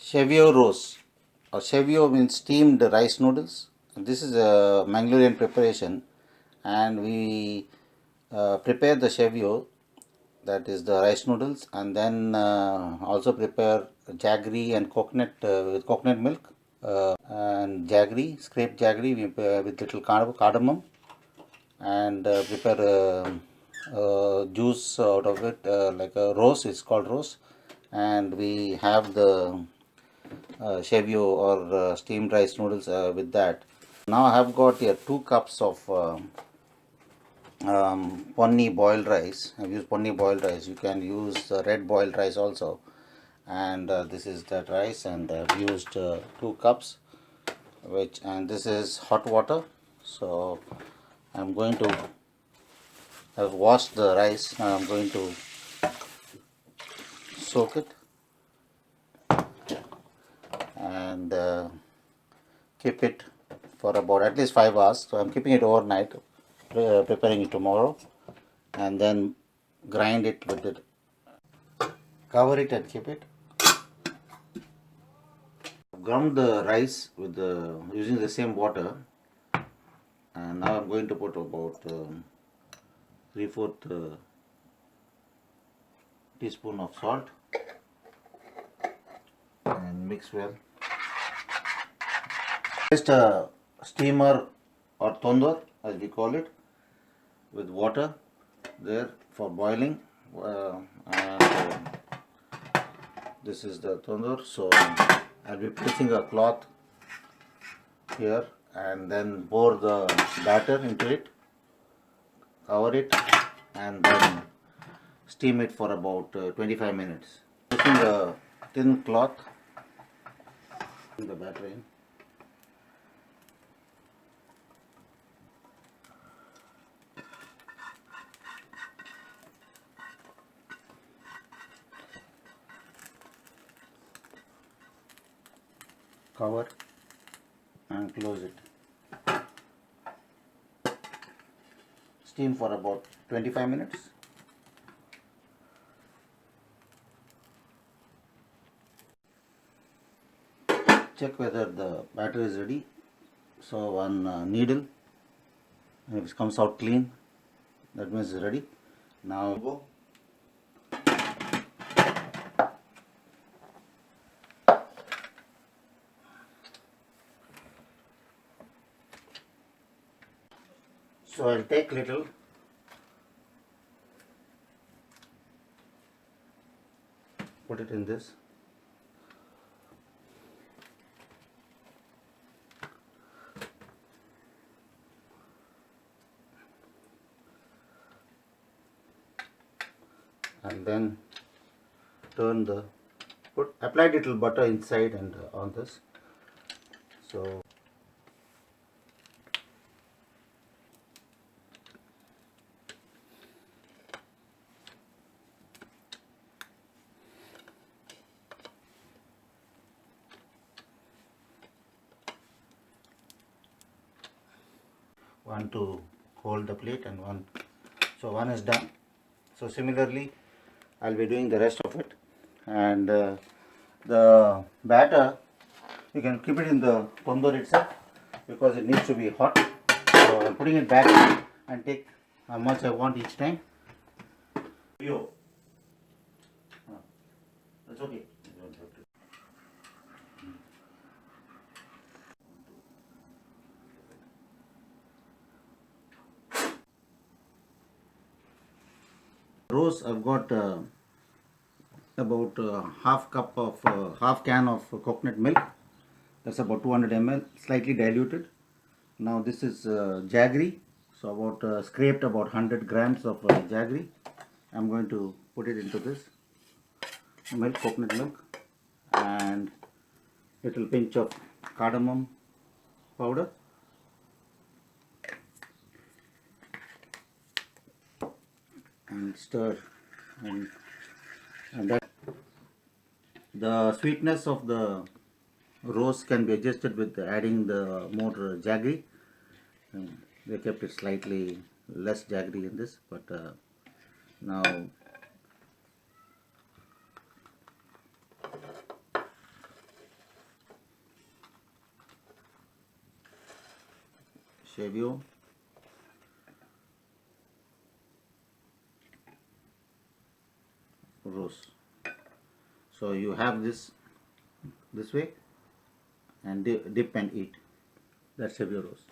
Shevio Roce, or Shevio means steamed rice noodles. This is a Mangalorean preparation, and we prepare the Shevio, that is the rice noodles, and then also prepare Jaggery and coconut with coconut milk, and Jaggery, scraped Jaggery with little cardamom, and prepare juice out of it, like a rose. It's called rose, and we have the Shevio or steamed rice noodles with that. Now I have got here 2 cups of ponni boiled rice. I've used ponni boiled rice. You can use red boiled rice also. And this is that rice, and I've used 2 cups, and this is hot water. So I'm going to, I've washed the rice. Now I'm going to soak it and keep it for about at least 5 hours. So I'm keeping it overnight, preparing it tomorrow, and then grind it with it. Cover it and keep it. Ground the rice with using the same water, and now I'm going to put about 3/4 teaspoon of salt and mix well. Just a steamer or tandoor, as we call it, with water there for boiling, and this is the tandoor. So I'll be placing a cloth here and then pour the batter into it, cover it, and then steam it for about 25 minutes. Using a thin cloth, the batter in. Cover and close it. Steam for about 25 minutes. Check whether the batter is ready. So one needle, if it comes out clean, that means it's ready. Now go. So I'll take little, put it in this. And then turn the, apply little butter inside and on this. So one to hold the plate and one, so one is done. So similarly I'll be doing the rest of it, and the batter you can keep it in the tandoor itself because it needs to be hot. So I'm putting it back and take how much I want each time. That's okay. Rose, I've got about half can of coconut milk. That's about 200 ml, slightly diluted. Now this is jaggery, so about scraped about 100 grams of jaggery. I'm going to put it into this milk, coconut milk, and little pinch of cardamom powder. And stir, and that the sweetness of the roast can be adjusted with adding the more jaggery. They kept it slightly less jaggery in this, but now Shevio Roce. So you have this way and dip and eat. That's Shevio Roce.